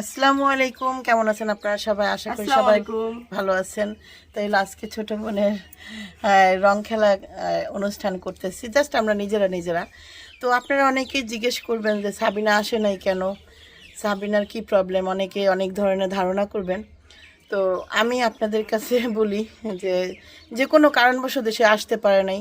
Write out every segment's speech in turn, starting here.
আসসালামু আলাইকুম, কেমন আছেন আপনারা সবাই? আশা করি সবাই ভালো আছেন। তাই আজকে ছোট বোনের রং খেলা অনুষ্ঠান করতেছি, জাস্ট আমরা নিজেরা। তো আপনারা অনেকেই জিজ্ঞেস করবেন যে সাবিনা আসে নাই কেন, সাবিনার কি প্রবলেম, অনেকে অনেক ধরনের ধারণা করবেন। তো আমি আপনাদের কাছে বলি যে যে কোনো কারণবশত সে আসতে পারে নাই।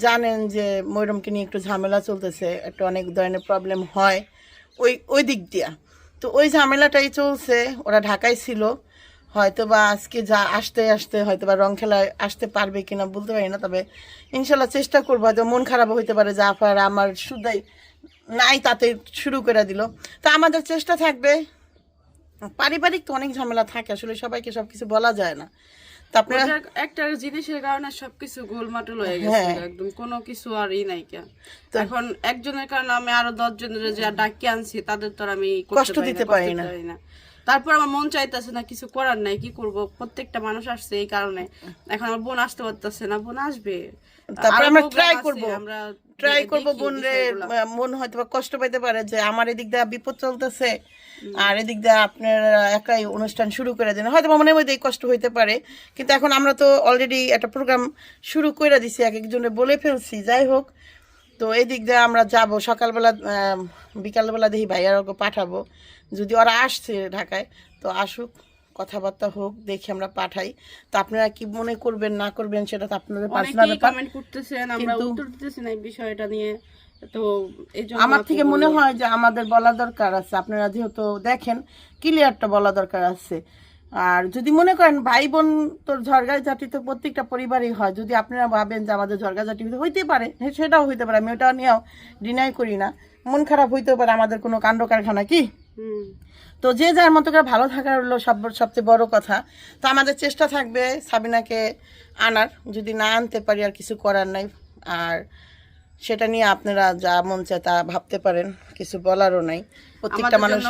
জানেন যে ময়রমকে নিয়ে একটু ঝামেলা চলতেছে, একটা অনেক ধরনের প্রবলেম হয় ওই ওই দিক দিয়া। তো ওই ঝামেলাটাই চলছে, ওরা ঢাকায় ছিল, হয়তো বা আজকে যা আসতে হয়তো বা রং খেলায় আসতে পারবে কিনা বলতে পারি না, তবে ইনশাল্লাহ চেষ্টা করবো। হয়তো মন খারাপও হইতে পারে যে আপার আমার শুধাই নাই তাতে শুরু করে দিল। তো আমাদের চেষ্টা থাকবে। পারিবারিক তো অনেক ঝামেলা থাকে, আসলে সবাইকে সবকিছু বলা যায় না। তো আপনারা একটা জিনিসের কারণে সবকিছু গোলমাটল হয়ে গেছে, একদম কোনো কিছু আর নাই কেন। এখন একজনের কারণে আমি আরো 10 জনের যে ডাকি আনছি তাদের তো আমি কষ্ট দিতে পারি না। তারপর আমার মন চাইতেছে না, কিছু করার নাই, কি করব। প্রত্যেকটা মানুষ আসছে এই কারণে। এখন আমার বোন আসতে পারতেছে না, বোন আসবে, তারপর আমরা ট্রাই করব বোনরে মন হয়তো কষ্ট পাইতে পারে যে আমার এদিক দিয়ে বিপদ চলতেছে আর এদিক দিয়ে আপনারা একাই অনুষ্ঠান শুরু করে দেন, হয়তো মনের মধ্যে কষ্ট হইতে পারে। কিন্তু এখন আমরা তো অলরেডি একটা প্রোগ্রাম শুরু করে দিছি, এক একজনে বলে ফেলছি। যাই হোক, তো এই দিক দিয়ে আমরা যাবো সকালবেলা, বিকালবেলা দেখি ভাইয়ারকে পাঠাবো। যদি ওরা আসছে ঢাকায় তো আসুক, কথাবার্তা হোক, দেখি আমরা পাঠাই। তো আপনারা কি মনে করবেন না করবেন সেটা তো আপনাদের পার্সোনাল ব্যাপার। কমেন্ট করতেছেন, আমরা উত্তর দিতেছি না এই বিষয়টা নিয়ে। তো এইজন্য আমার থেকে মনে হয় যে আমাদের বলা দরকার আছে, আপনারা যেহেতু দেখেন ক্লিয়ারটা বলা দরকার আছে। আর যদি মনে করেন ভাই বোন তোর ঝরগাই জাতি তো প্রত্যেকটা পরিবারই হয়, যদি আপনারা ভাবেন যে আমাদের ঝরগা জাতি হইতে পারে, সেটাও হইতে পারে, আমি ওটা নিয়েও ডিনাই করি না। মন খারাপ হইতেও পারে, আমাদের কোনো কাণ্ড কারখানা কি। তো যে যার মতো করে ভালো থাকার হলো সবচেয়ে বড় কথা। তো আমাদের চেষ্টা থাকবে সাবিনাকে আনার, যদি না আনতে পারি আর কিছু করার নাই। আর সেটা নিয়ে আপনারা যা মন চায় তা ভাবতে পারেন, কিছু বলারও নাই। প্রত্যেকটা মানুষ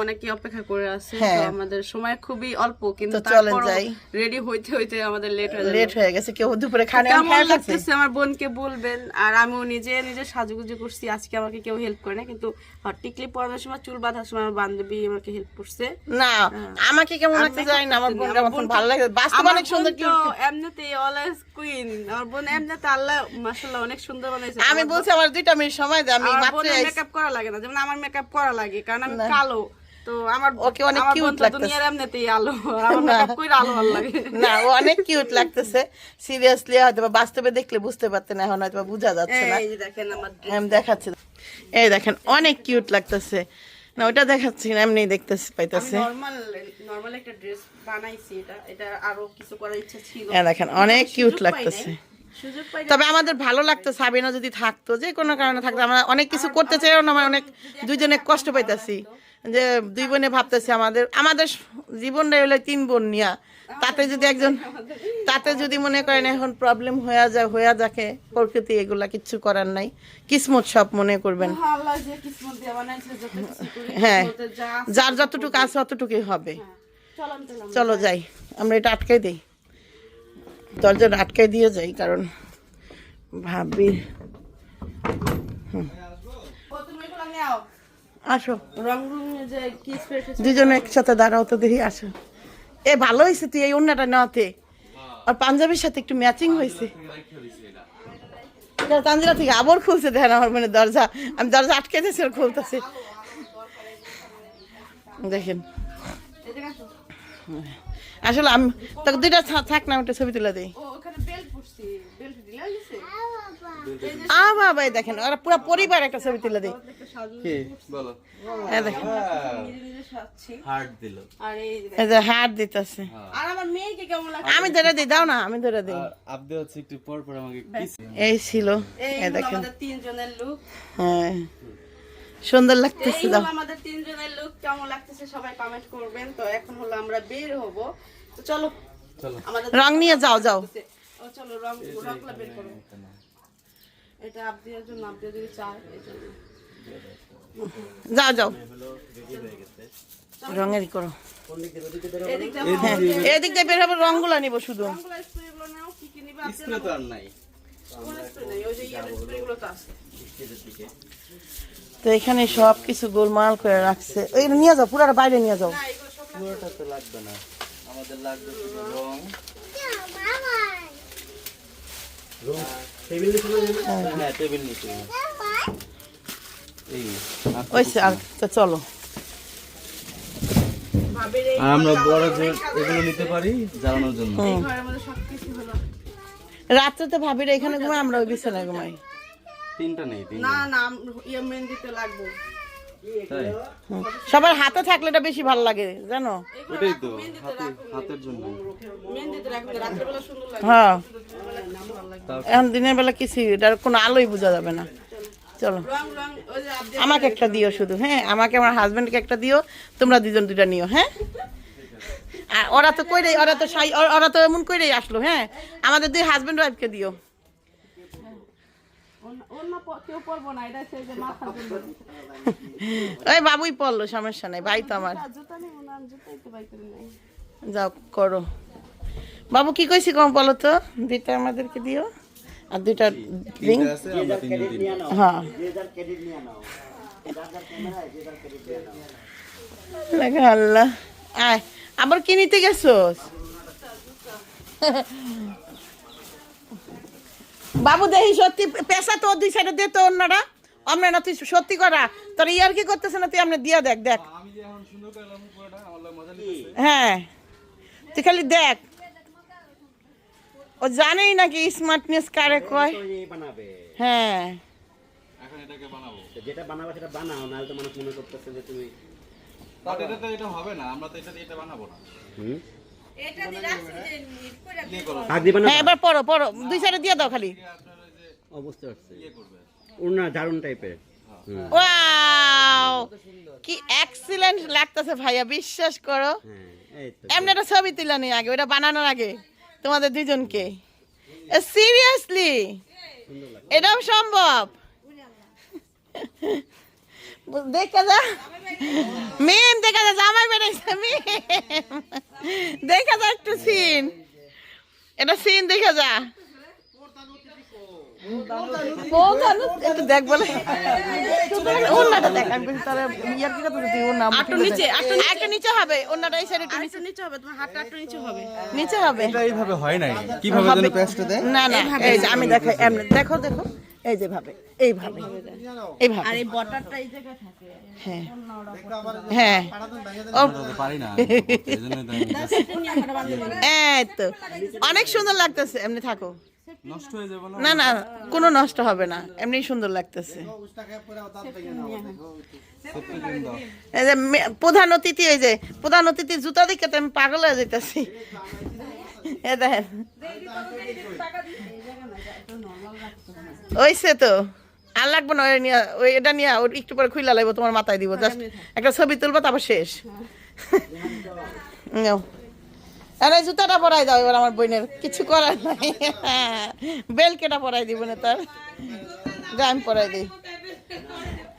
অনেকে অপেক্ষা করে আছে, আমাদের সময় খুবই অল্প, কিন্তু চলেন যাই, রেডি হইতে আমাদের লেট হয়ে গেছে। কেউ দুপুরে খানে লাগতেছে আমার বোনকে বলবেন। আর আমিও নিজে সাজুগুজু করছি, আজকে আমাকে কেউ হেল্প করে না, কিন্তু টিকলি পরানোর সময়, চুল বাঁধার সময় আমার বান্ধবী আমাকে হেল্প করছে। না আমাকে কেমন লাগতে জানি না, আমার বোনটা আমার ভালো লাগে, বাস্তবে অনেক সুন্দর। এমনিতেই অলওয়েজ কুইন আমার বোন, এমনিতে আল্লাহ মাশাআল্লাহ অনেক সুন্দর বানাইছে। আমি বলছি আমার 2 মিনিট সময় দে, আমি মাত্র মেকআপ করা লাগে না, যেমন আমার মেকআপ করা লাগে, কারণ আমি কালো। তো আমার ওকে অনেক কিউট লাগতেছে, দুনিয়ার এমনিতেই আলো, আমার মেকআপ কইরা আলো ভালো লাগে না, ও অনেক কিউট লাগতেছে। সিরিয়াসলি হয়তো বাস্তবে দেখলে বুঝতে পারতেন, এখন হয়তো বোঝা যাচ্ছে না। এই যে দেখেন আমার আমি দেখাচ্ছি, এই দেখেন অনেক কিউট লাগতেছে না, ওটা দেখাচ্ছি না, এমনি দেখতেছি পাইতেছে। নরমাল একটা ড্রেস বানাইছি, এটা আরো কিছু করার ইচ্ছা ছিল। এই দেখেন অনেক কিউট লাগতেছে। তবে আমাদের ভালো লাগতো সাবিনা যদি থাকতো, যে কোনো কারণে থাকতো, আমরা অনেক কিছু করতে চাইও না, আমরা অনেক দুইজনে কষ্ট পাইতেছি যে 2 বোনে ভাবতেছি আমাদের জীবনটাই হলো 3 বোন নিয়া। তাতে যদি একজন, তাতে যদি মনে করেন এখন প্রবলেম হয়ে যাকে, প্রকৃতি এগুলা কিচ্ছু করার নাই, কিসমত সব মনে করবেন। হ্যাঁ, যার যতটুকু আছে অতটুকুই হবে। চলো যাই, আমরা এটা আটকাই দিই, দরজাটা আটকাই দিয়ে যাই, কারণ ভাবি আসো দুজনে একসাথে দাঁড়াও তো দেখি, আসো। এ ভালো হয়েছে তুই এই ওড়নাটা নেওয়াতে, আর পাঞ্জাবির সাথে একটু ম্যাচিং হয়েছে। তানজিরা থেকে আবার খুলছে, দেখেন আমার মানে দরজা, আমি দরজা আটকে দিয়েছি, আর খুলতেছে দেখেন। আসলে আমি তোকে 2টা থাক না, ওটা ছবি তুলে দিই। বাবা দেখেন, ওরা পুরো পরিবার একটা ছবি তুলে দিই। হার্ট দিতেছে, আমি ধরে দিই, দাও না, আমি ধরে দিই। এই ছিল, দেখেন হ্যাঁ সুন্দর লাগতেছে। দাও আমাদের 3 জনের লুক কেমন লাগতেছে সবাই কমেন্ট করবেন। তো এখন হলো আমরা বের হব, তো চলো আমাদের রং নিয়ে যাও। চলো রংগুলো বের করো। এটা আপদিয়ার জন্য, আপদিয়া যদি চায় এজন্য যাও রঙেরই করো। এদিক দিয়ে বের হবে, রংগুলো নিব শুধু। তো এখানে সব কিছু গোলমাল করে রাখছে। এই নিয়ে যাও, পুরাটা বাইরে নিয়ে যাও। পুরোটা তো লাগবে না, আমাদের লাগবে শুধু রং। হ্যাঁ, টেবিল নিচে এই ওইসে আর তো চলো। আর আমরা বড় যে এগুলো নিতে পারি জ্বালানোর জন্য। ঘরের মধ্যে সবকিছু হলো। রাত্রে তো ভাবিরা এখানে ঘুমাই, আমরা ওই বিছানায় ঘুমাই। তিনটা নেই, তিন না না ইয়ে মেহেন্দিতে লাগবো। তাই সবার হাতে থাকলে এটা বেশি ভালো লাগে জানো। ওটাই তো হাতের জন্য। মেহেন্দিতে রাখতে রাত্রেবেলা সুন্দর লাগে। হ্যাঁ, তাও এখন দিনের বেলা কিছু এটার কোনো আলোই বোঝা যাবে না। চলো, রং রং ওই যে আপনি আমাকে একটা দিও শুধু। হ্যাঁ, আমাকে আমার হাজবেন্ডকে একটা দিও, তোমরা দুজন দুটা নিও। হ্যাঁ, আর ওরা তো কইরেই, ওরা তো এমন কইরেই আসলো। হ্যাঁ, আমাদের দুই হাজবেন্ড ওয়াইফকে দিও। অন্য কেউ পরবো না, এটা সেই যে মাথার জন্য। ওই বাবুই পড়লো, সমস্যা নাই, ভাই তো আমার। জুতা নেই না, জুতাই তো বাই করে নাই। যাও করো। বাবু কি কইছি কম বলো তো, দুইটা আমাদেরকে দিও আর দুইটা রিং। তিনটা আছে, আমরা তিনজন তিনজন। হ্যাঁ, লাগে আল্লাহ। আয়, আবার কি নিতে গেছোস? বাবু দেখি সত্যি পেশা তো দুই সাইডে দে তো অন্যরা। আমরা না তুই সত্যি করা তোর ইয়ার কি করতেছে না, তুই আমরা দিয়া দেখ দেখ। আমি যে এখন সুন্দর করে লাগাবো পুরোটা, আমার লাগে মজা লাগছে। হ্যাঁ, তুই খালি দেখ। ও জানেই নাকি স্মার্টনেস কারে কয়। হ্যাঁ, এখন এটাকে বানাবো। যেটা বানাবো সেটা বানাও, নাহলে তো মানুষ মনে করতেছে যে তুমি বাট এটা তো এটা হবে না, আমরা তো এটা দিয়ে এটা বানাবো না। ইয়ে করো, হাত দিবে না। হ্যাঁ, এবার পড়ো পড়ো, দুই সাইডে দিয়ে দাও খালি। আপনারা যে বুঝতে পারছি, ইয়ে করবে। ওড়না দারুণ টাইপের। ওয়াও, কি এক্সিলেন্ট লাগতেছে ভাইয়া, বিশ্বাস করো। হ্যাঁ, এই তো এমনি একটা ছবি তুলে নি আগে, ওটা বানানোর আগে তোমাদের দুজনকে। সিরিয়াসলি এটাও সম্ভব? দেখা যা মিম, দেখা যা জামাই বেড়াইছে মিম, দেখা যা একটু সিন, এটা সিন দেখা যা। একটু দেখ বলে ওন্নাটা দেখ, আমি বলছি তাহলে ইয়ার কি কথা তুই ওন্না আটটু নিচে, একটা নিচে হবে, ওন্নাটা এই সাইডে একটু নিচে নিচে হবে, তোমার হাতটা একটু নিচে হবে। নিচে হবে। এটা এইভাবে হয় নাই, কিভাবে যেন পেস্টটা দেয়। না না, এই যে আমি দেখাই, এমনি দেখো দেখো, এই যে ভাবে, এইভাবে এইভাবে। আর এই বটারটা এই জায়গায় থাকে। হ্যাঁ হ্যাঁ, ও আমরা তো পারি না, এজন্য তো এই তো অনেক সুন্দর লাগতেছে। এমনি থাকো, নষ্ট হয়ে যাবে না। না না, কোনো নষ্ট হবে না, এমনি সুন্দর লাগতেছে। এই যে প্রধান অতিথি, এই যে প্রধান অতিথির জুতা দেখে তো আমি পাগল হয়ে যাইতেছি। এ দেখেন, ওইসে তো আর লাগবো না, ওই এটা নিয়ে ওর একটু পরে খুইলা লাগবো, তোমার মাথায় দিব, জাস্ট একটা ছবি তুলবো, তারপর শেষ। নাও। আর এই জুতাটা পরাই দাও এবার আমার বোনের, কিছু করার নাই। বেলকেটা পরাই দিব না তার, যা আমি পরাই দিই।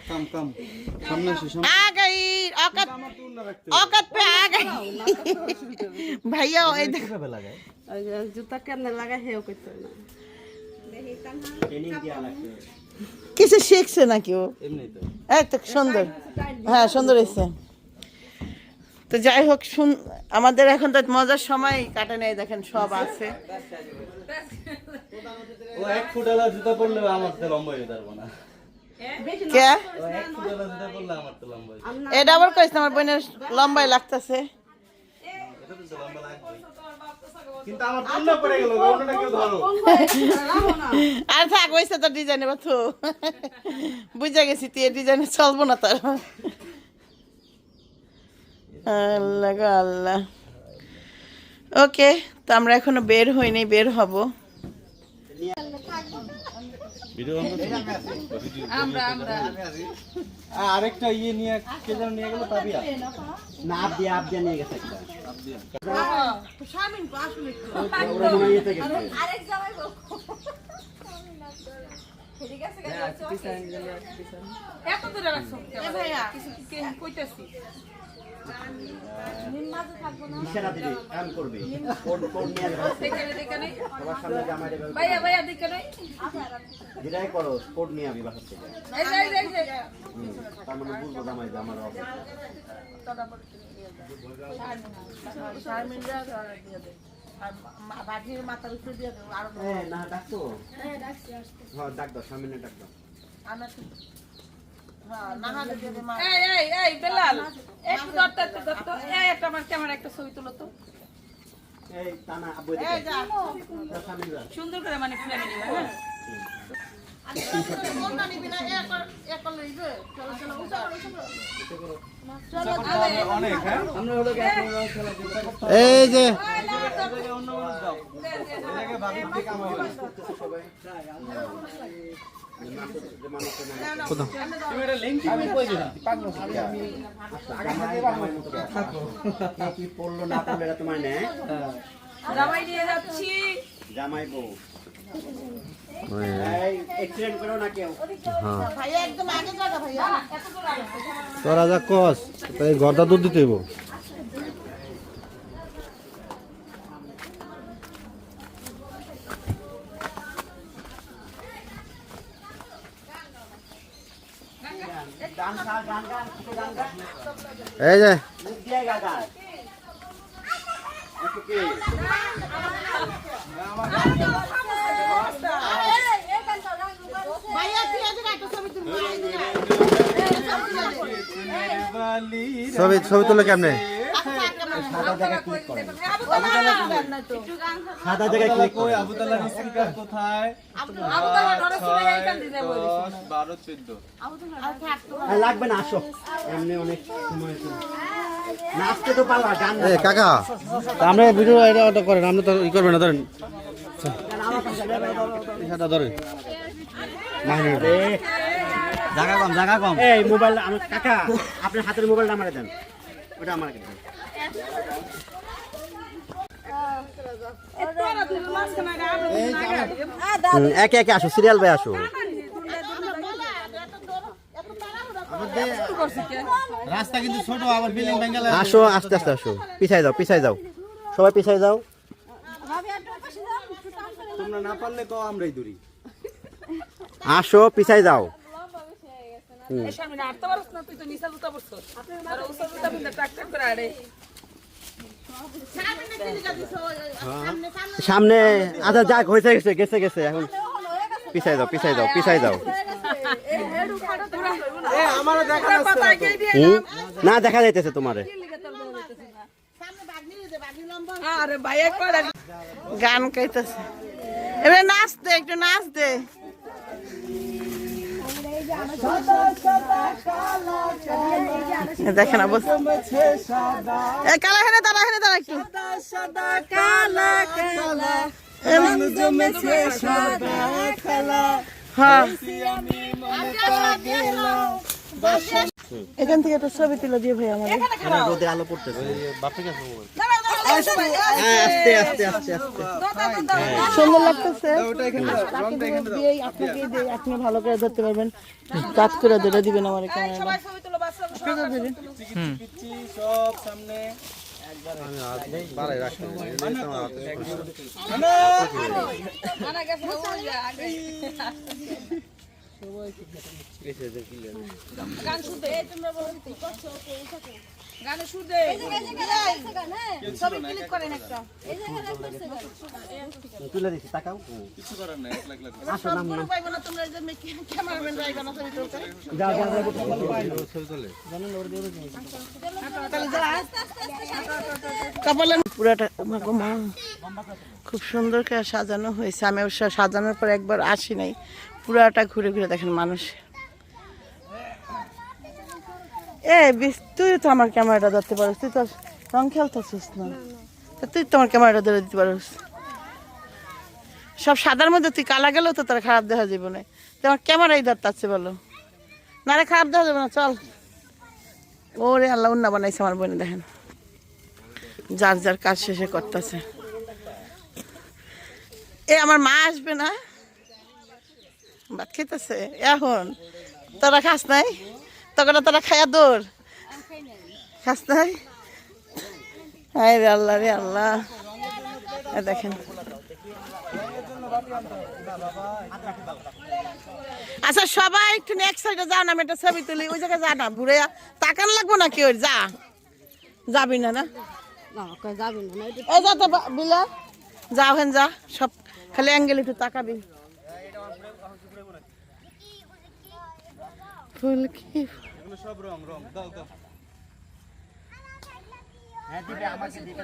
কাম কাম সামনে আসো, সামনে। आ गई औकात, औकात पे आ गई। भैया এই দেখ, কিভাবে লাগায়? ওই যে জুতা কেমনে লাগায় হেও করতে না। ট্রেনিং দেওয়া লাগবে। কিছু শিখছে নাকি ও? এমনিই তো। এই তো সুন্দর, হ্যাঁ সুন্দর হয়েছে। তো যাই হোক, আমাদের এখন তো মজার সময় কাটে নেই, দেখেন সব আছে। ও 1 ফুট আলা জুতা পরলে আমার তো লম্বা হয়ে যাবে না। কে ও 1 ফুট আলা জুতা পরলে আমার তো লম্বা হয়ে যাবে। এটা আবার কইছ আমার বোনের লম্বাই লাগতেছে। এটা তো লম্বা লাগবে। কিন্তু আমার তুলনা পড়ে গেল, ওটা কেউ ধরো। আর থাক, হইছে তো ডিজাইন, এবার তো বুঝা গেছি তুই এই ডিজাইনে চলবো না তার। আল্লাহ গো আল্লাহ। ওকে, তো আমরা এখনো বের হইনি, বের হব। ভিডিও আরেকটা ইয়ে নিয়ে কে যেন নিয়ে গেল, তাবিয়া। না, আপ দিয়ে নিয়ে গেছে একটা। শামিন আসলে ওরা মনে হয় ইয়েতে গেছে। আরেক জামাই বউ ঠিক আছে এত দূরে রাখছো। এ ভাইয়া কিছু কইতাছি। ইশারা দিবে কাম করবে কোড নিয়ে আসবে সবার সামনে জামাই দেবে যেটাই করো কোড নিয়ে আসবি বাসা থেকে তার মানে বুঝবো জামাই যে আমার না ডাকতো হ্যাঁ ডাক দাও সামনে ডাক দাও এই টানা আব্বু সুন্দর করে মানে অনেক হ্যাঁ এই যে অন্য মানুষ দাও এটাকে ভাবি দিকে কামাবে তুমি এটা লিংক আমি কই দিলাম পাগল কি পড়লো না পড়লো এটা তোমার নেই জামাই নিয়ে যাচ্ছি জামাই বউ এক্সিডেন্ট করো না কেউ ভাইয়া একদম আগে জায়গা ভাইয়া তোরা যা কস তাই গর্দা দুধ দিতে হইব গান গান গান গান গান এই যে মুখ দিয়ে গান গান একটু কি ভাইয়া তুই আজ একটা ছবি তুলবি ছবি ছবি তুলে কেমনে সাদা জায়গায় ক্লিক করো সাদা জায়গায় ক্লিক করো আবু তালার স্পিকার কোথায় 12 14 লাগবে না আসো এমনি অনেক সময় আছে নাচতে তো পারবা গান এ কাকা আমরা ভিডিও এটা অর্ডার করেন আপনি তো ই করবেন না ধরেন এটা ধরেন জায়গা কম এই মোবাইল আমার কাকা আপনার হাতের মোবাইলটা আমারে দেন ওটা আমারে দেন একে একে আসো সিরিয়াল বাই আসো রাস্তা কিন্তু ছোট আবার বিল্ডিং ভেঙে আসো আস্তে আস্তে আসো পিছাই যাও সবাই পিছাই যাও তোমরা না পারলে তো আমরাই দূরি আসো পিছাই যাও সামনে আচ্ছা যাক হয়েছে গেছে গেছে এখন পিছাই যাও আমারও দেখা না দেখা যাইতেছে তোমারে গান গাইতেছে এবারে নাচ দে একটু নাচ দে দেখেন অবস্থা কালা হেনে দাঁড়া একটু হ্যাঁ এখান থেকে একটা ছবি তুলে দিয়ে ভাই আমাদের রোদে আলো পড়তেছে সুন্দর লাগতেছে আপনি ভালো করে ধরতে পারবেন কাজ করে ধরে দিবেন আমার ক্যামেরা সব সামনে তুলে দিচ্ছি তাকাও কিছু করার নাই পুরাটা খুব সুন্দর করে সাজানো হয়েছে আমি অবশ্য সাজানোর পর একবার আসি নাই পুরাটা ঘুরে ঘুরে দেখেন মানুষ তুই তো আমার ক্যামেরাটা ধরতে পারিস তুই তো রং খেলতেছিস না তুই তো আমার ক্যামেরাটা ধরে দিতে পারিস সব সাদার মধ্যে তুই কালা গেলেও তো তার খারাপ দেখা যাবে না তোমার ক্যামেরাই ধরতে আছে বলো না রে খারাপ দেখা যাবে না চল ওরে আল্লাহ উন্না বানাইছে আমার বোনে দেখেন যার যার কাজ শেষে করতেছে আমার মা আসবে না ভাত খেতেছে এখন তোরা খাস নাই তখন তোরা খায়া দৌড় খাস্তায় হায় রে আল্লাহ রে আল্লাহ এই দেখেন আচ্ছা সবাই একটু নেক্সট সাইডে যাও না আমি একটা ছবি তুলি ওই জায়গায় যা না ঘুরে তাকান লাগবো না কি ওর যা যাবি না না এই যা তো বিলা যাও হেন যা সব খালি অ্যাঙ্গেল একটু তাকাবি ফুল কি এগুলো সব রং রং দাও দাও হ্যাঁ দিবে আমাকে দিবে